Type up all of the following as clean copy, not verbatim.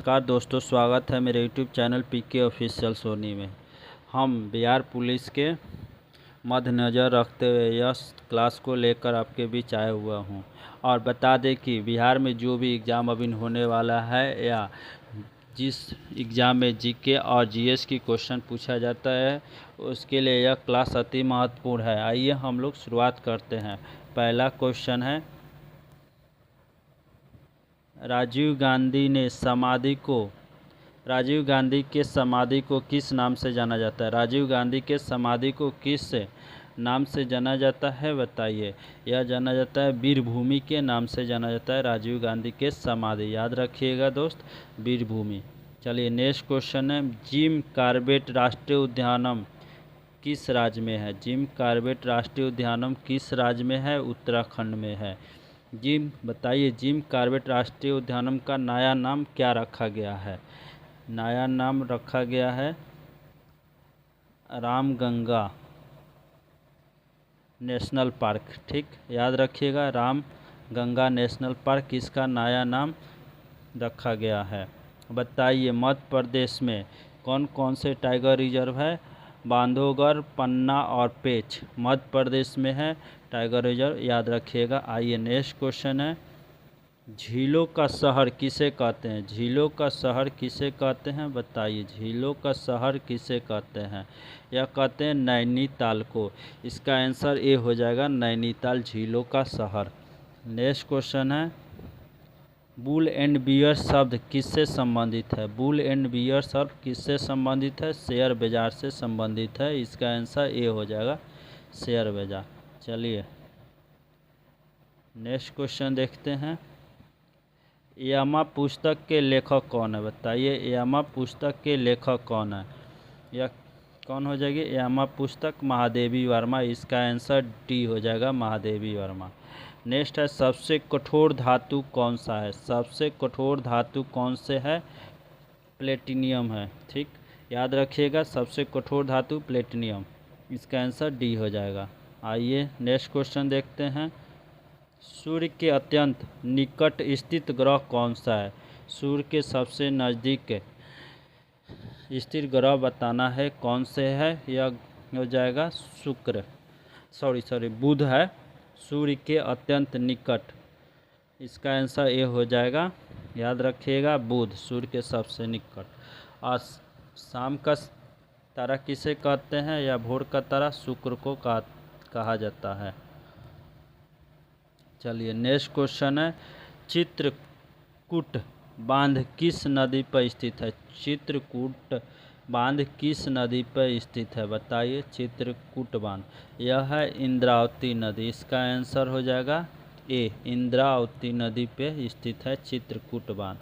नमस्कार दोस्तों, स्वागत है मेरे YouTube channel PK official Soni में। हम बिहार पुलिस के मद्देनज़र रखते हुए यह क्लास को लेकर आपके बीच आया हुआ हूं। और बता दें कि बिहार में जो भी एग्ज़ाम अभी होने वाला है या जिस एग्ज़ाम में जीके और जीएस की क्वेश्चन पूछा जाता है, उसके लिए यह क्लास अति महत्वपूर्ण है। आइए हम लोग शुरुआत करते हैं। पहला क्वेश्चन है, राजीव गांधी के समाधि को किस नाम से जाना जाता है? राजीव गांधी के समाधि को किस नाम से जाना जाता है बताइए। यह जाना जाता है वीरभूमि के नाम से जाना जाता है राजीव गांधी के समाधि। याद रखिएगा दोस्त, वीरभूमि। चलिए नेक्स्ट क्वेश्चन है, जिम कॉर्बेट राष्ट्रीय उद्यानम किस राज्य में है? जिम कॉर्बेट राष्ट्रीय उद्यानम किस राज्य में है? उत्तराखंड में है। बताइए, जिम कॉर्बेट राष्ट्रीय उद्यानम का नया नाम क्या रखा गया है? नया नाम रखा गया है रामगंगा नेशनल पार्क। ठीक, याद रखिएगा, रामगंगा नेशनल पार्क इसका नया नाम रखा गया है। बताइए, मध्य प्रदेश में कौन कौन से टाइगर रिजर्व है? बांधवगढ़, पन्ना और पेंच मध्य प्रदेश में है टाइगर रिजर्व, याद रखिएगा। आइए नेक्स्ट क्वेश्चन है, झीलों का शहर किसे कहते हैं? झीलों का शहर किसे कहते हैं बताइए। झीलों का शहर किसे कहते हैं? यह कहते हैं नैनीताल को। इसका आंसर ए हो जाएगा, नैनीताल झीलों का शहर। नेक्स्ट क्वेश्चन है, बुल एंड बियर शब्द किससे संबंधित है? बुल एंड बियर शब्द किससे संबंधित है? शेयर बाजार से संबंधित है। इसका आंसर ए हो जाएगा, शेयर बाजार। चलिए नेक्स्ट क्वेश्चन देखते हैं, यामा पुस्तक के लेखक कौन है बताइए। यामा पुस्तक के लेखक कौन है? यह कौन हो जाएगी? यामा पुस्तक महादेवी वर्मा। इसका आंसर डी हो जाएगा, महादेवी वर्मा। नेक्स्ट है, सबसे कठोर धातु कौन सा है? सबसे कठोर धातु कौन से है? प्लेटिनियम है। ठीक, याद रखिएगा, सबसे कठोर धातु प्लेटिनियम। इसका आंसर डी हो जाएगा। आइए नेक्स्ट क्वेश्चन देखते हैं, सूर्य के अत्यंत निकट स्थित ग्रह कौन सा है? सूर्य के सबसे नज़दीक स्थित ग्रह बताना है, कौन से है? यह हो जाएगा बुध है। सूर्य के अत्यंत निकट, इसका आंसर ए हो जाएगा, याद रखिएगा, बुध सूर्य के सबसे निकट। और शाम का तारा किसे कहते हैं या भोर का तारा? शुक्र को कहा जाता है। चलिए नेक्स्ट क्वेश्चन है, चित्रकूट बांध किस नदी पर स्थित है? चित्रकूट बांध किस नदी पर स्थित है बताइए। चित्रकूट बांध, यह है इंद्रावती नदी। इसका आंसर हो जाएगा ए, इंद्रावती नदी पे स्थित है चित्रकूट बांध।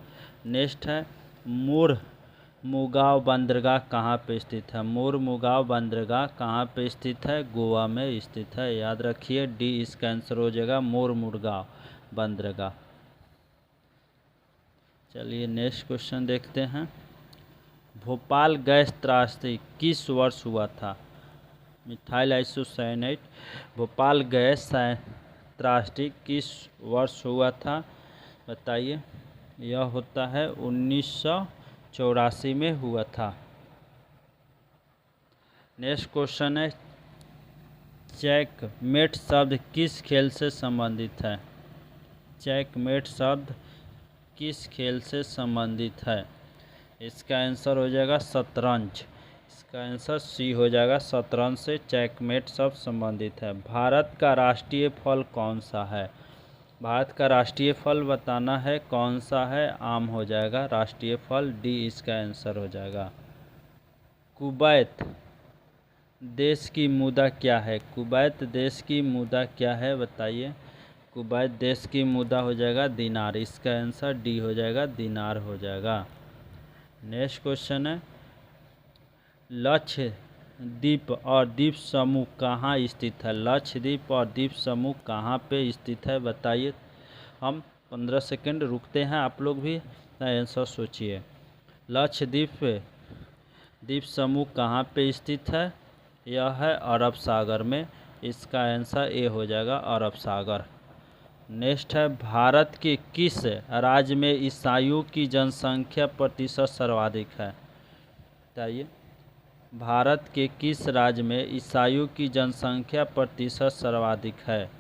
नेक्स्ट है, मुगाव बंदरगाह कहाँ पे स्थित है? मुगाव बंदरगाह कहाँ पे स्थित है? गोवा में स्थित है। याद रखिए, डी इसका आंसर हो जाएगा, मुगाव बंदरगाह। चलिए नेक्स्ट क्वेश्चन देखते हैं, भोपाल गैस त्रासदी किस वर्ष हुआ था? Methyl isocyanate. भोपाल गैस त्रासदी किस वर्ष हुआ था बताइए। यह होता है 1984 में हुआ था। नेक्स्ट क्वेश्चन है, चेकमेट शब्द किस खेल से संबंधित है? चेकमेट शब्द किस खेल से संबंधित है? इसका आंसर हो जाएगा शतरंज। इसका आंसर सी हो जाएगा, शतरंज से चेकमेट शब्द संबंधित है। भारत का राष्ट्रीय फल कौन सा है? भारत का राष्ट्रीय फल बताना है, कौन सा है? आम हो जाएगा राष्ट्रीय फल, डी इसका आंसर हो जाएगा। कुवैत देश की मुद्रा क्या है? कुवैत देश की मुद्रा क्या है बताइए। कुवैत देश की मुद्रा हो जाएगा दिनार। इसका आंसर डी हो जाएगा, दिनार हो जाएगा। नेक्स्ट क्वेश्चन है, लक्षद्वीप और द्वीप समूह कहाँ स्थित है? लक्षद्वीप और द्वीप समूह कहाँ पे स्थित है बताइए। हम 15 सेकंड रुकते हैं, आप लोग भी आंसर सोचिए। लक्षद्वीप द्वीप समूह कहाँ पे स्थित है? यह है अरब सागर में। इसका आंसर ए हो जाएगा, अरब सागर। नेक्स्ट है, भारत के किस राज्य में ईसाइयों की जनसंख्या प्रतिशत सर्वाधिक है? बताइए, भारत के किस राज्य में ईसाइयों की जनसंख्या प्रतिशत सर्वाधिक है?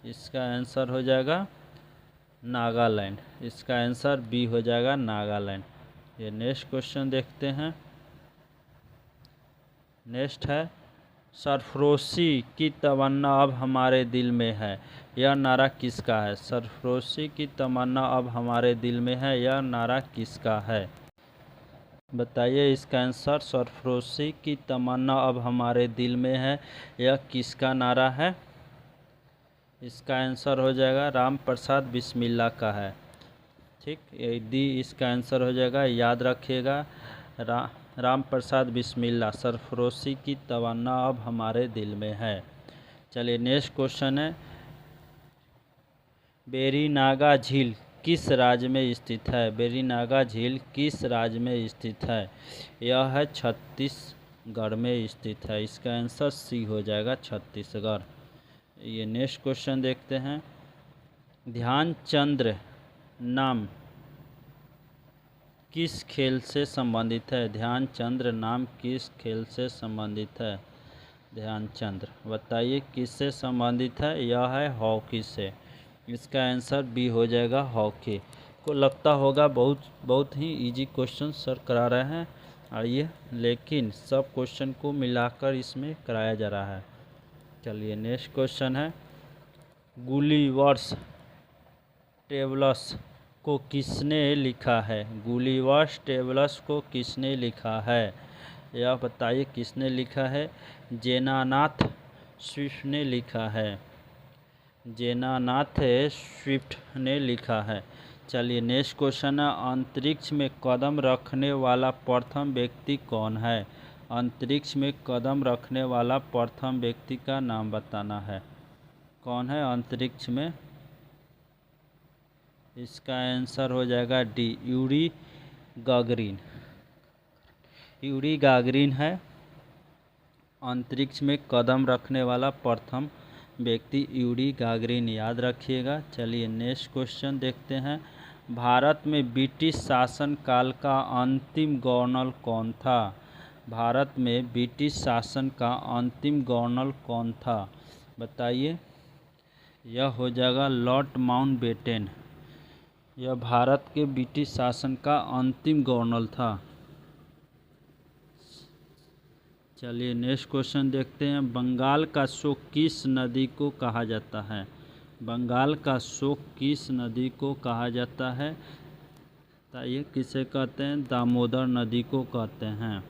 इसका आंसर हो जाएगा नागालैंड। इसका आंसर बी हो जाएगा नागालैंड। ये नेक्स्ट क्वेश्चन देखते हैं। नेक्स्ट है, सरफरोशी की तमन्ना अब हमारे दिल में है, यह नारा किसका है? सरफरोशी की तमन्ना अब हमारे दिल में है, यह नारा किसका है? बताइए इसका आंसर। सरफरोशी की तमन्ना अब हमारे दिल में है, यह किसका नारा है? इसका आंसर हो जाएगा राम प्रसाद बिस्मिल्ला का है। ठीक, डी इसका आंसर हो जाएगा। याद रखिएगा, राम प्रसाद बिस्मिल्ला। सरफरोशी की तमन्ना अब हमारे दिल में है। चलिए नेक्स्ट क्वेश्चन है, वेरीनागा झील किस राज्य में स्थित है? वेरीनागा झील किस राज्य में स्थित है? यह है छत्तीसगढ़ में स्थित है। इसका आंसर सी हो जाएगा, छत्तीसगढ़। ये नेक्स्ट क्वेश्चन देखते हैं, ध्यानचंद नाम किस खेल से संबंधित है? ध्यानचंद नाम किस खेल से संबंधित है? ध्यानचंद, बताइए किससे संबंधित है? यह है हॉकी से। इसका आंसर बी हो जाएगा, हॉकी। को लगता होगा बहुत ही इजी क्वेश्चन सर करा रहे हैं आइए, लेकिन सब क्वेश्चन को मिलाकर इसमें कराया जा रहा है। चलिए नेक्स्ट क्वेश्चन है, गुलिवर्स ट्रेवल्स को किसने लिखा है? गुलिवर्स ट्रेवल्स को किसने लिखा है? यह बताइए किसने लिखा है? जेनानाथ स्विफ्ट ने लिखा है। जेनानाथ स्विफ्ट ने लिखा है। चलिए नेक्स्ट क्वेश्चन है, अंतरिक्ष में कदम रखने वाला प्रथम व्यक्ति कौन है? अंतरिक्ष में कदम रखने वाला प्रथम व्यक्ति का नाम बताना है। कौन है अंतरिक्ष में? इसका आंसर हो जाएगा D, Yuri Gagarin. Yuri Gagarin है अंतरिक्ष में कदम रखने वाला प्रथम व्यक्ति, यूरी गागरिन। याद रखिएगा। चलिए नेक्स्ट क्वेश्चन देखते हैं, भारत में ब्रिटिश शासन काल का अंतिम गवर्नर कौन था? भारत में ब्रिटिश शासन का अंतिम गवर्नर कौन था? बताइए। यह हो जाएगा लॉर्ड माउंटबेटन। यह भारत के ब्रिटिश शासन का अंतिम गवर्नर था। चलिए नेक्स्ट क्वेश्चन देखते हैं, बंगाल का शोक किस नदी को कहा जाता है? बंगाल का शोक किस नदी को कहा जाता है? बताइए किसे कहते हैं? दामोदर नदी को कहते हैं।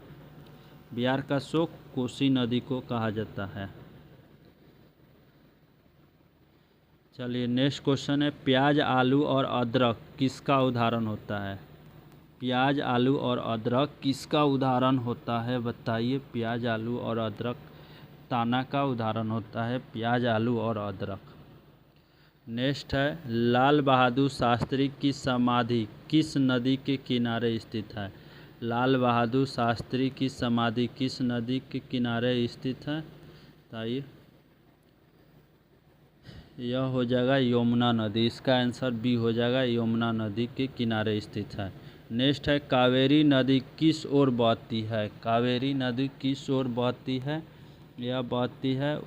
बिहार का शोक कोसी नदी को कहा जाता है। चलिए नेक्स्ट क्वेश्चन है, प्याज, आलू और अदरक किसका उदाहरण होता है? प्याज, आलू और अदरक किसका उदाहरण होता है? बताइए। प्याज, आलू और अदरक ताना का उदाहरण होता है। प्याज, आलू और अदरक। नेक्स्ट है, लाल बहादुर शास्त्री की समाधि किस नदी के किनारे स्थित है? लाल बहादुर शास्त्री की समाधि किस नदी के किनारे स्थित है? बताइए। यह हो जाएगा यमुना नदी। इसका आंसर बी हो जाएगा, यमुना नदी के किनारे स्थित है। नेक्स्ट है, कावेरी नदी किस ओर बहती है? कावेरी नदी किस ओर बहती है? यह बहती है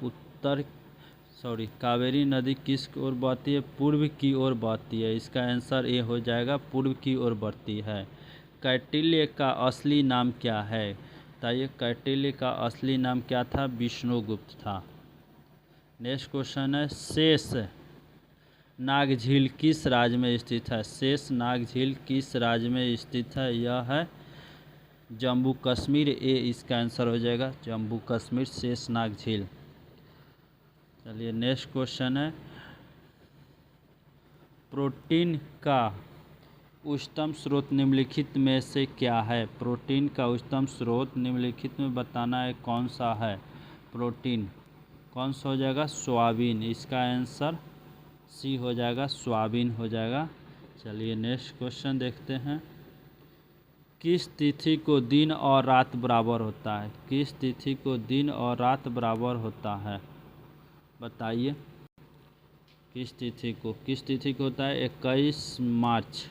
कावेरी नदी किस ओर बहती है? पूर्व की ओर बहती है। इसका आंसर ए हो जाएगा, पूर्व की ओर बढ़ती है। कौटिल्य का असली नाम क्या है? बताइए। कौटिल्य का असली नाम क्या था? विष्णुगुप्त था। नेक्स्ट क्वेश्चन है, शेष नाग झील किस राज्य में स्थित है? शेष नाग झील किस राज्य में स्थित है? यह है जम्मू कश्मीर। ए इसका आंसर हो जाएगा, जम्मू कश्मीर शेष नाग झील। चलिए नेक्स्ट क्वेश्चन है, प्रोटीन का उच्चतम स्रोत निम्नलिखित में से क्या है? प्रोटीन का उच्चतम स्रोत निम्नलिखित में बताना है, कौन सा है? प्रोटीन कौन सा हो जाएगा? सोयाबीन। इसका आंसर सी हो जाएगा, सोयाबीन हो जाएगा। चलिए नेक्स्ट क्वेश्चन देखते हैं, किस तिथि को दिन और रात बराबर होता है? किस तिथि को दिन और रात बराबर होता है? बताइए। किस तिथि को होता है? 21 मार्च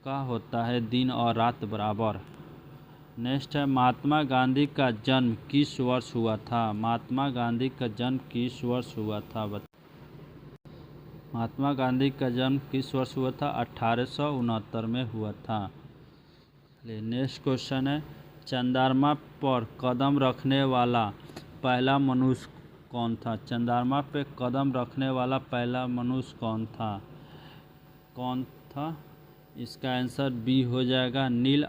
का होता है, दिन और रात बराबर। नेक्स्ट है, महात्मा गांधी का जन्म किस वर्ष हुआ था? महात्मा गांधी का जन्म किस वर्ष हुआ था? महात्मा गांधी का जन्म किस वर्ष हुआ था? 1869 में हुआ था। नेक्स्ट क्वेश्चन है, चंद्रमा पर कदम रखने वाला पहला मनुष्य कौन था? चंद्रमा पे कदम रखने वाला पहला मनुष्य कौन था? इसका आंसर बी हो जाएगा, नील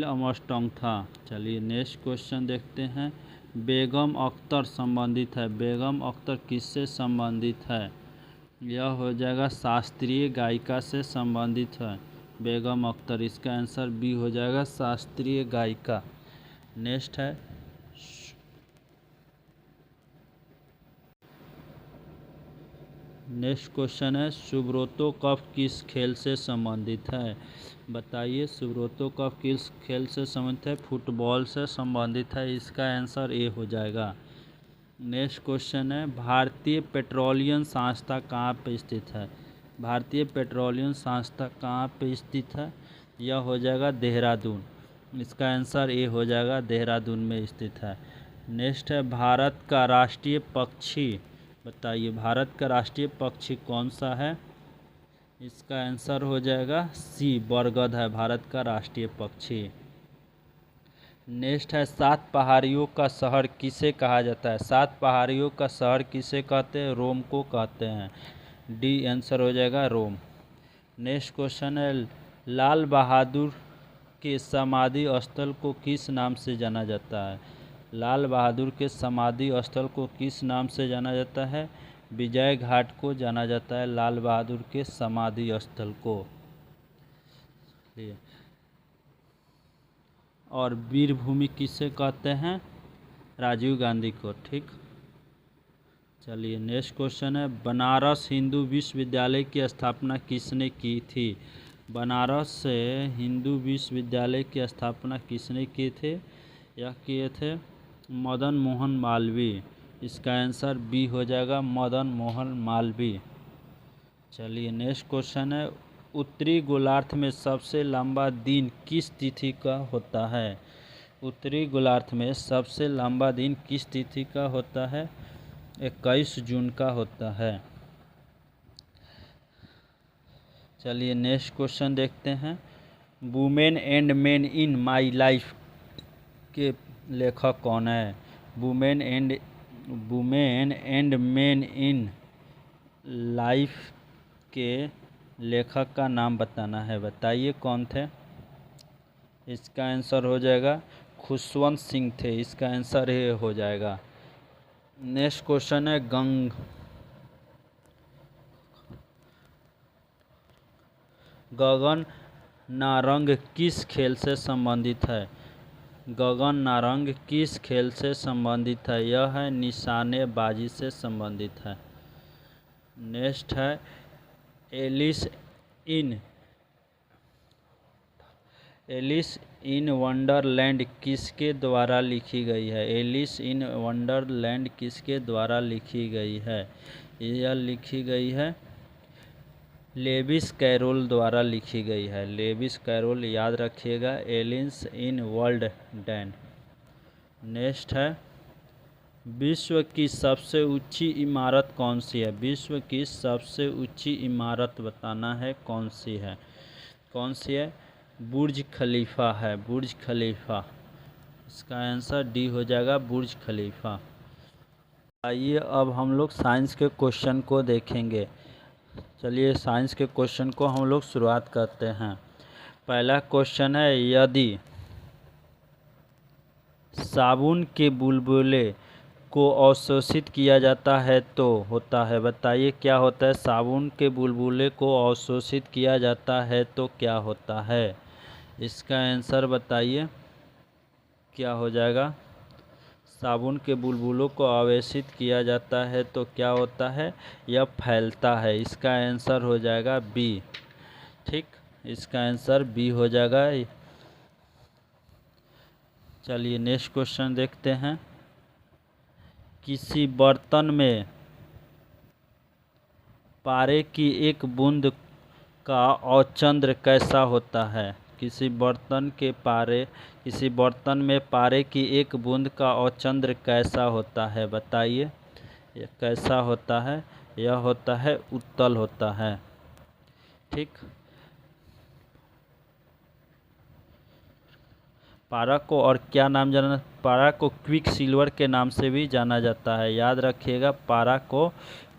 आर्मस्ट्रांग था। चलिए नेक्स्ट क्वेश्चन देखते हैं, बेगम अख्तर संबंधित है। बेगम अख्तर किससे संबंधित है? यह हो जाएगा शास्त्रीय गायिका से संबंधित है बेगम अख्तर। इसका आंसर बी हो जाएगा, शास्त्रीय गायिका। नेक्स्ट है, नेक्स्ट क्वेश्चन है, सुब्रतो कप किस खेल से संबंधित है? बताइए, सुब्रतो कप किस खेल से संबंधित है? फुटबॉल से संबंधित है। इसका आंसर ए हो जाएगा। नेक्स्ट क्वेश्चन है, भारतीय पेट्रोलियम संस्था कहाँ पे स्थित है? भारतीय पेट्रोलियम संस्था कहाँ पे स्थित है? यह हो जाएगा देहरादून। इसका आंसर ए हो जाएगा, देहरादून में स्थित है। नेक्स्ट है, भारत का राष्ट्रीय पक्षी बताइए, भारत का राष्ट्रीय पक्षी कौन सा है? इसका आंसर हो जाएगा सी, बरगद है भारत का राष्ट्रीय पक्षी। नेक्स्ट है, सात पहाड़ियों का शहर किसे कहा जाता है? सात पहाड़ियों का शहर किसे कहते हैं? रोम को कहते हैं। डी आंसर हो जाएगा, रोम। नेक्स्ट क्वेश्चन है, लाल बहादुर के समाधि स्थल को किस नाम से जाना जाता है? लाल बहादुर के समाधि स्थल को किस नाम से जाना जाता है? विजय घाट को जाना जाता है लाल बहादुर के समाधि स्थल को। और वीर भूमि किसे कहते हैं? राजीव गांधी को। ठीक, चलिए नेक्स्ट क्वेश्चन है, बनारस हिंदू विश्वविद्यालय की स्थापना किसने की थी? बनारस से हिंदू विश्वविद्यालय की स्थापना किसने की थे? यह किए थे मदन मोहन मालवीय। इसका आंसर बी हो जाएगा, मदन मोहन मालवीय। चलिए नेक्स्ट क्वेश्चन है, उत्तरी गोलार्ध में सबसे लंबा दिन किस तिथि का होता है? उत्तरी गोलार्ध में सबसे लंबा दिन किस तिथि का होता है? 21 जून का होता है। चलिए नेक्स्ट क्वेश्चन देखते हैं, women and main in my life के लेखक कौन है? Women and main in life के लेखक का नाम बताना है। बताइए कौन थे? इसका आंसर हो जाएगा खुशवंत सिंह थे। इसका आंसर ये हो जाएगा। नेक्स्ट क्वेश्चन है, गगन नारंग किस खेल से संबंधित है? गगन नारंग किस खेल से संबंधित है? यह है निशानेबाजी से संबंधित है। नेक्स्ट है, एलिस इन वंडरलैंड किसके द्वारा लिखी गई है? एलिस इन वंडरलैंड किसके द्वारा लिखी गई है? यह लिखी गई है लेविस कैरोल द्वारा लिखी गई है। लेविस कैरोल याद रखिएगा, एलिस इन वंडरलैंड। नेक्स्ट है, विश्व की सबसे ऊंची इमारत कौन सी है? विश्व की सबसे ऊंची इमारत बताना है कौन सी है? कौन सी है? बुर्ज खलीफा है, बुर्ज खलीफा। इसका आंसर डी हो जाएगा, बुर्ज खलीफा। आइए अब हम लोग साइंस के क्वेश्चन को देखेंगे। चलिए साइंस के क्वेश्चन को हम लोग शुरुआत करते हैं। पहला क्वेश्चन है, यदि साबुन के बुलबुले को अवशोषित किया जाता है तो होता है। बताइए क्या होता है? साबुन के बुलबुले को अवशोषित किया जाता है तो क्या होता है? इसका आंसर बताइए क्या हो जाएगा? साबुन के बुलबुलों को आवेशित किया जाता है तो क्या होता है? यह फैलता है। इसका आंसर हो जाएगा बी। ठीक, इसका आंसर बी हो जाएगा। चलिए नेक्स्ट क्वेश्चन देखते हैं, किसी बर्तन में पारे की एक बूंद का औचंद्र कैसा होता है? किसी बर्तन में पारे की एक बूंद का औचंद्र कैसा होता है? बताइए, यह कैसा होता है? यह होता है उत्तल होता है। ठीक। पारा को और क्या नाम जाना? पारा को क्विक सिल्वर के नाम से भी जाना जाता है। याद रखिएगा, पारा को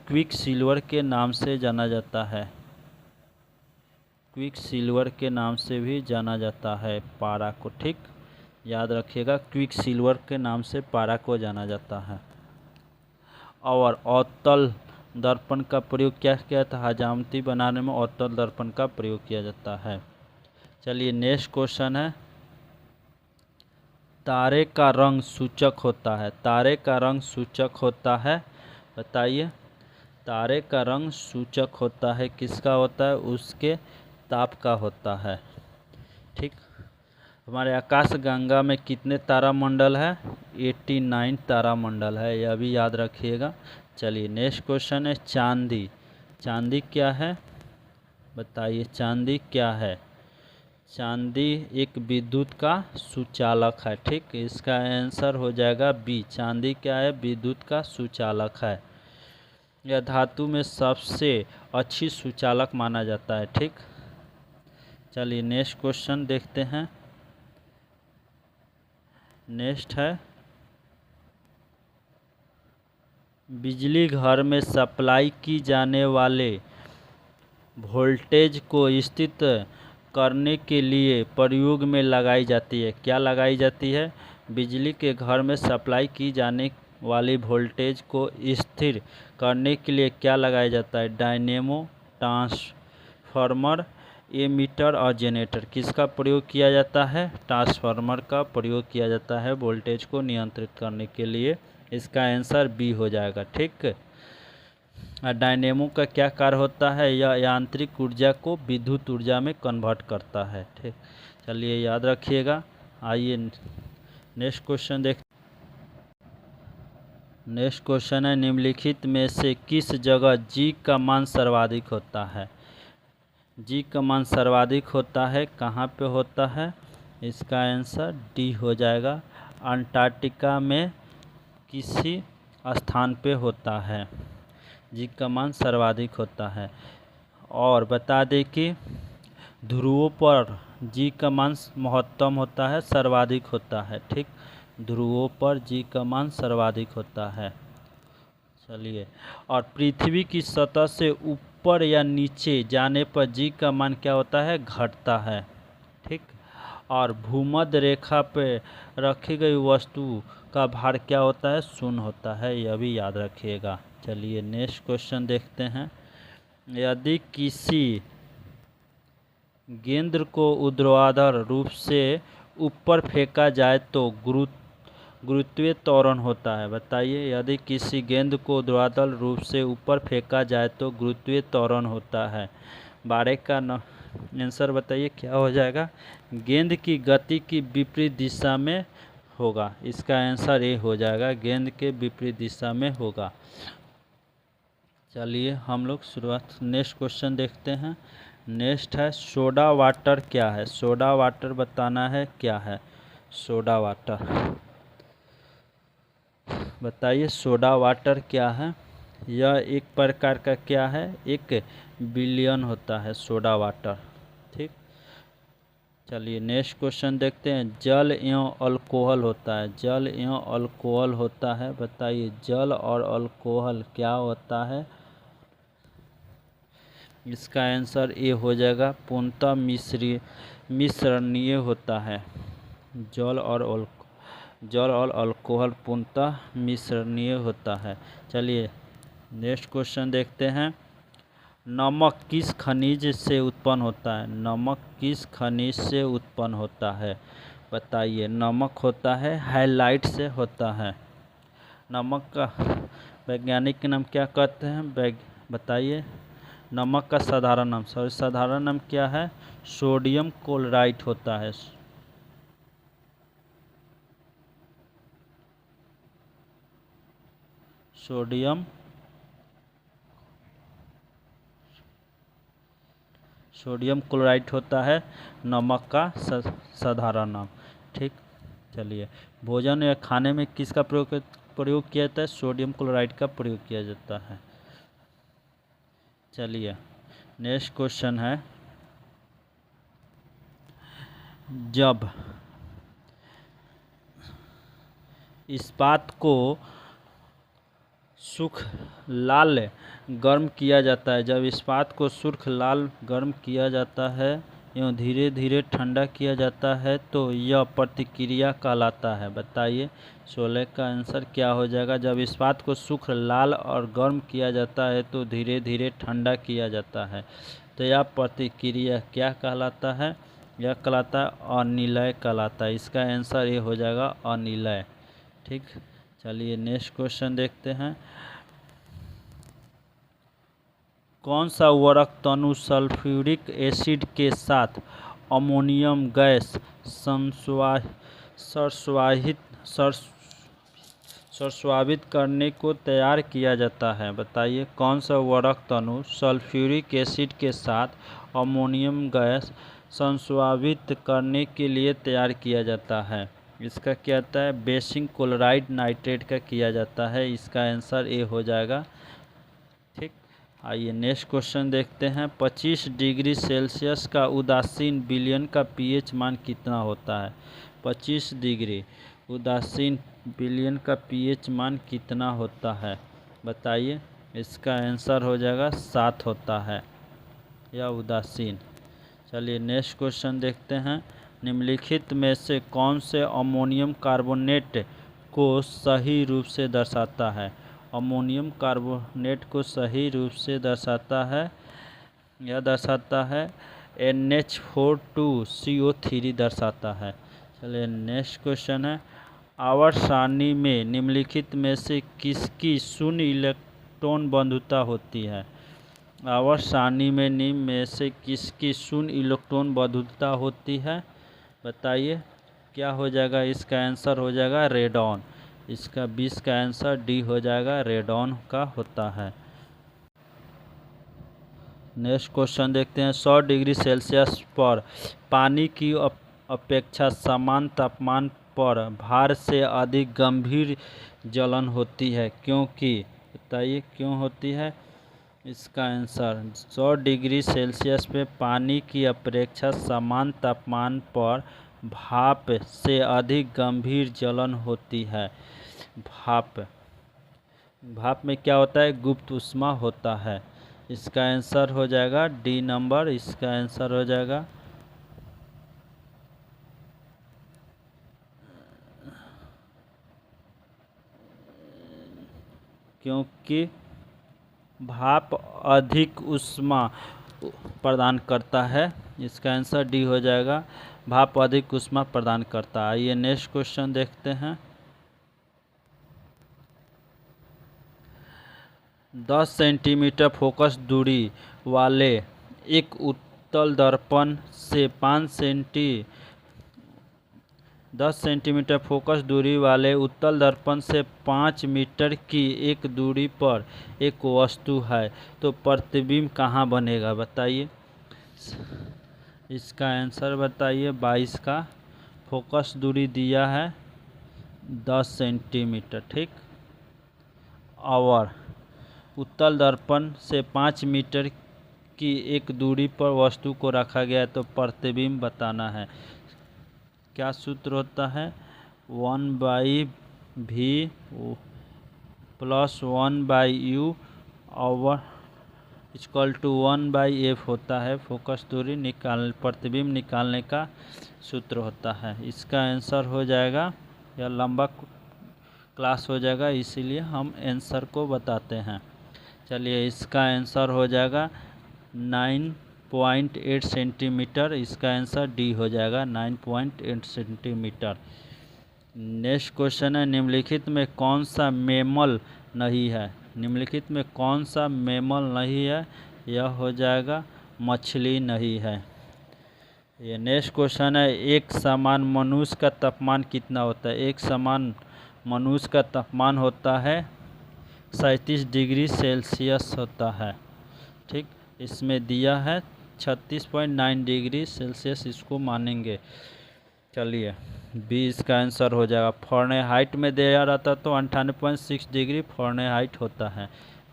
क्विक सिल्वर के नाम से जाना जाता है। क्विक सिल्वर के नाम से भी जाना जाता है पारा को। ठीक, याद रखिएगा, क्विक सिल्वर के नाम से पारा को जाना जाता है। और अवतल दर्पण का प्रयोग क्या किया था? हजामती बनाने में अवतल दर्पण का प्रयोग किया जाता है। चलिए नेक्स्ट क्वेश्चन है, तारे का रंग सूचक होता है। तारे का रंग सूचक होता है, बताइए। तारे का रंग सूचक होता है, किसका होता है? उसके ताप का होता है। ठीक। हमारे आकाश गंगा में कितने तारामंडल है? 89 तारामंडल है, यह भी याद रखिएगा। चलिए नेक्स्ट क्वेश्चन है, चांदी। चांदी क्या है? बताइए, चांदी क्या है? चांदी एक विद्युत का सुचालक है। ठीक, इसका आंसर हो जाएगा बी। चांदी क्या है? विद्युत का सुचालक है। यह धातु में सबसे अच्छी सुचालक माना जाता है। ठीक। चलिए नेक्स्ट क्वेश्चन देखते हैं। नेक्स्ट है, बिजली घर में सप्लाई की जाने वाले वोल्टेज को स्थित करने के लिए प्रयोग में लगाई जाती है। क्या लगाई जाती है? बिजली के घर में सप्लाई की जाने वाली वोल्टेज को स्थिर करने के लिए क्या लगाया जाता है? डायनेमो, ट्रांसफार्मर, एमीटर और जनरेटर। किसका प्रयोग किया जाता है? ट्रांसफार्मर का प्रयोग किया जाता है वोल्टेज को नियंत्रित करने के लिए। इसका आंसर बी हो जाएगा। ठीक। डायनेमो का क्या कार्य होता है? यह यांत्रिक ऊर्जा को विद्युत ऊर्जा में कन्वर्ट करता है। ठीक, चलिए याद रखिएगा। आइए नेक्स्ट क्वेश्चन देख। नेक्स्ट क्वेश्चन है, निम्नलिखित में से किस जगह जी का मान सर्वाधिक होता है? जी का मान सर्वाधिक होता है, कहाँ पे होता है? इसका आंसर डी हो जाएगा। अंटार्कटिका में किसी स्थान पे होता है जी का मान सर्वाधिक होता है। और बता दें कि ध्रुवों पर जी का मान महत्तम होता है, सर्वाधिक होता है। ठीक, ध्रुवों पर जी का मान सर्वाधिक होता है। चलिए, और पृथ्वी की सतह से ऊपर या नीचे जाने पर जी का मान क्या होता है? घटता है। ठीक, और भूमध्य रेखा पे रखी गई वस्तु का भार क्या होता है? शून्य होता है, यह भी याद रखिएगा। चलिए नेक्स्ट क्वेश्चन देखते हैं। यदि किसी गेंद को ऊर्ध्वाधर रूप से ऊपर फेंका जाए तो गुरुत्वीय त्वरण होता है। बताइए, यदि किसी गेंद को ऊर्ध्वाधर रूप से ऊपर फेंका जाए तो गुरुत्वीय त्वरण होता है। 12 का आंसर बताइए, क्या हो जाएगा? गेंद की गति की विपरीत दिशा में होगा। इसका आंसर ए हो जाएगा, गेंद के विपरीत दिशा में होगा। चलिए हम लोग शुरुआत नेक्स्ट क्वेश्चन देखते हैं। नेक्स्ट है, सोडा वाटर क्या है? सोडा वाटर बताना है, क्या है सोडा वाटर? बताइए, सोडा वाटर क्या है? यह एक प्रकार का क्या है? एक विलयन होता है सोडा वाटर। ठीक, चलिए नेक्स्ट क्वेश्चन देखते हैं। जल एवं अल्कोहल होता है। जल एवं अल्कोहल होता है, बताइए जल और अल्कोहल क्या होता है? इसका आंसर ए हो जाएगा, पूर्णतः मिश्रणीय होता है। जल और अल्कोहल पूर्णतः मिश्रणीय होता है। चलिए नेक्स्ट क्वेश्चन देखते हैं। नमक किस खनिज से उत्पन्न होता है? नमक किस खनिज से उत्पन्न होता है? बताइए, नमक होता है हैलाइट से होता है। नमक का वैज्ञानिक नाम क्या कहते हैं? बताइए, नमक का साधारण नाम, साधारण नाम क्या है? सोडियम क्लोराइड होता है। सोडियम क्लोराइड होता है नमक का साधारण नाम। ठीक, चलिए, भोजन या खाने में किसका प्रयोग किया जाता है? सोडियम क्लोराइड का प्रयोग किया जाता है। चलिए, नेक्स्ट क्वेश्चन है, जब इस्पात को सुर्ख लाल गर्म किया जाता है, जब इस्पात को सुर्ख लाल गर्म किया जाता है एवं धीरे धीरे ठंडा किया जाता है तो यह प्रतिक्रिया कहलाता है। बताइए 16 का आंसर क्या हो जाएगा? जब इस्पात को सुर्ख लाल और गर्म किया जाता है तो धीरे धीरे ठंडा किया जाता है तो यह प्रतिक्रिया क्या कहलाता है? यह कहलाता है अनिलय कहलाता है। इसका आंसर ये हो जाएगा अनिलय। ठीक, चलिए नेक्स्ट क्वेश्चन देखते हैं, कौन सा उर्वरक तनु सल्फ्यूरिक एसिड के साथ अमोनियम गैस सरस्वावित करने को तैयार किया जाता है? बताइए कौन सा उर्वरक तनु सल्फ्यूरिक एसिड के साथ अमोनियम गैस संस्वावित करने के लिए तैयार किया जाता है? इसका क्या होता है? बेसिक क्लोराइड नाइट्रेट का किया जाता है। इसका आंसर ए हो जाएगा। ठीक, आइए नेक्स्ट क्वेश्चन देखते हैं, 25 डिग्री सेल्सियस का उदासीन विलयन का पीएच मान कितना होता है? 25 डिग्री उदासीन विलयन का पीएच मान कितना होता है? बताइए, इसका आंसर हो जाएगा 7 होता है, या उदासीन। चलिए नेक्स्ट क्वेश्चन देखते हैं, निम्नलिखित में से कौन से अमोनियम कार्बोनेट को सही रूप से दर्शाता है? अमोनियम कार्बोनेट को सही रूप से दर्शाता है, यह दर्शाता है NH4 2CO3 दर्शाता है। चलिए नेक्स्ट क्वेश्चन है, आवर्त सारणी में निम्नलिखित में से किसकी शून्य इलेक्ट्रॉन बंधुता होती है? आवर्त सारणी में निम्न में से किसकी शून्य इलेक्ट्रॉन बंधुता होती है? बताइए क्या हो जाएगा? इसका आंसर हो जाएगा रेडॉन। इसका 20 का आंसर डी हो जाएगा, रेडॉन का होता है। नेक्स्ट क्वेश्चन देखते हैं, 100 डिग्री सेल्सियस पर पानी की अपेक्षा समान तापमान पर भार से अधिक गंभीर जलन होती है, क्योंकि? बताइए क्यों होती है? इसका आंसर 100 डिग्री सेल्सियस पे पानी की अपेक्षा समान तापमान पर भाप से अधिक गंभीर जलन होती है। भाप में क्या होता है? गुप्त ऊष्मा होता है। इसका आंसर हो जाएगा डी नंबर। इसका आंसर हो जाएगा क्योंकि भाप अधिक ऊष्मा प्रदान करता है। इसका आंसर डी हो जाएगा, भाप अधिक ऊष्मा प्रदान करता है। आइए नेक्स्ट क्वेश्चन देखते हैं, 10 सेंटीमीटर फोकस दूरी वाले एक उत्तल दर्पण से 10 सेंटीमीटर फोकस दूरी वाले उत्तल दर्पण से 5 मीटर की एक दूरी पर एक वस्तु है तो प्रतिबिंब कहाँ बनेगा? बताइए, इसका आंसर बताइए। 22 का फोकस दूरी दिया है 10 सेंटीमीटर। ठीक, और उत्तल दर्पण से 5 मीटर की एक दूरी पर वस्तु को रखा गया है तो प्रतिबिंब बताना है। क्या सूत्र होता है? 1/v + 1/u ओवर = 1/f होता है। फोकस दूरी प्रतिबिंब निकालने का सूत्र होता है। इसका आंसर हो जाएगा, यह लंबा क्लास हो जाएगा इसीलिए हम आंसर को बताते हैं। चलिए इसका आंसर हो जाएगा 9.8 सेंटीमीटर। इसका आंसर डी हो जाएगा, 9.8 सेंटीमीटर। नेक्स्ट क्वेश्चन है, निम्नलिखित में कौन सा मैमल नहीं है? निम्नलिखित में कौन सा मैमल नहीं है? यह हो जाएगा मछली नहीं है। ये नेक्स्ट क्वेश्चन है, एक समान मनुष्य का तापमान कितना होता है? एक समान मनुष्य का तापमान होता है 37 डिग्री सेल्सियस होता है। ठीक, इसमें दिया है 36.9 डिग्री सेल्सियस, इसको मानेंगे। चलिए बी इसका आंसर हो जाएगा। फ़ारेनहाइट में दिया रहता तो 98.6 डिग्री फ़ारेनहाइट होता है।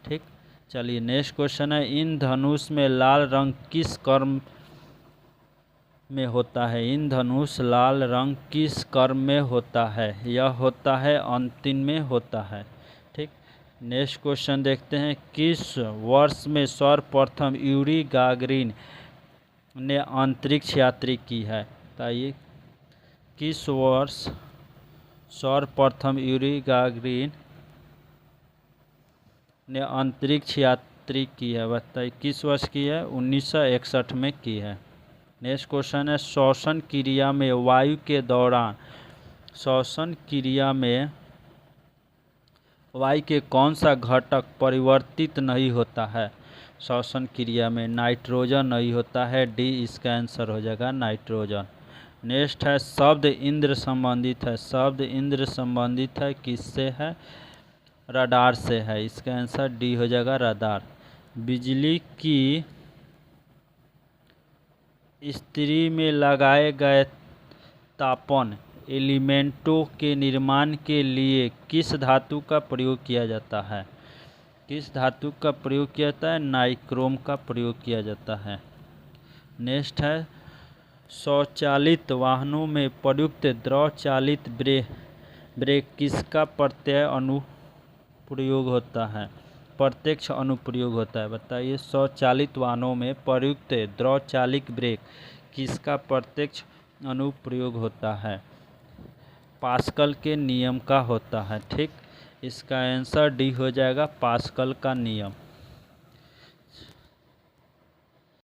ठीक, चलिए नेक्स्ट क्वेश्चन है, इन धनुष में लाल रंग किस कर्म में होता है? इन धनुष लाल रंग किस कर्म में होता है? यह होता है अंतिम में होता है। ठीक, नेक्स्ट क्वेश्चन देखते हैं, किस वर्ष में सर्वप्रथम यूरी गागरिन ने अंतरिक्ष यात्रा की है? बताइए किस वर्ष सर्वप्रथम यूरी गागरिन ने अंतरिक्ष यात्रा की है? बताइए किस वर्ष की है? 1961 में की है। नेक्स्ट क्वेश्चन है, श्वसन क्रिया में वायु के दौरान श्वसन क्रिया में वायु के कौन सा घटक परिवर्तित नहीं होता है? श्वसन क्रिया में नाइट्रोजन नहीं होता है। डी इसका आंसर हो जाएगा नाइट्रोजन। नेक्स्ट है, शब्द इंद्र संबंधित है। शब्द इंद्र संबंधित है किससे है? रडार से है। इसका आंसर डी हो जाएगा रडार। बिजली की इस्त्री में लगाए गए तापन एलिमेंटों के निर्माण के लिए किस धातु का प्रयोग किया जाता है? किस धातु का प्रयोग किया जाता है? नाइक्रोम का प्रयोग किया जाता है। नेक्स्ट है, स्वचालित वाहनों में प्रयुक्त द्रव चालित ब्रेक किसका प्रत्यय अनुप्रयोग होता है? प्रत्यक्ष अनुप्रयोग होता है। बताइए स्वचालित वाहनों में प्रयुक्त द्रव चालित ब्रेक किसका प्रत्यक्ष अनुप्रयोग होता है? पास्कल के नियम का होता है। ठीक, इसका आंसर डी हो जाएगा पास्कल का नियम।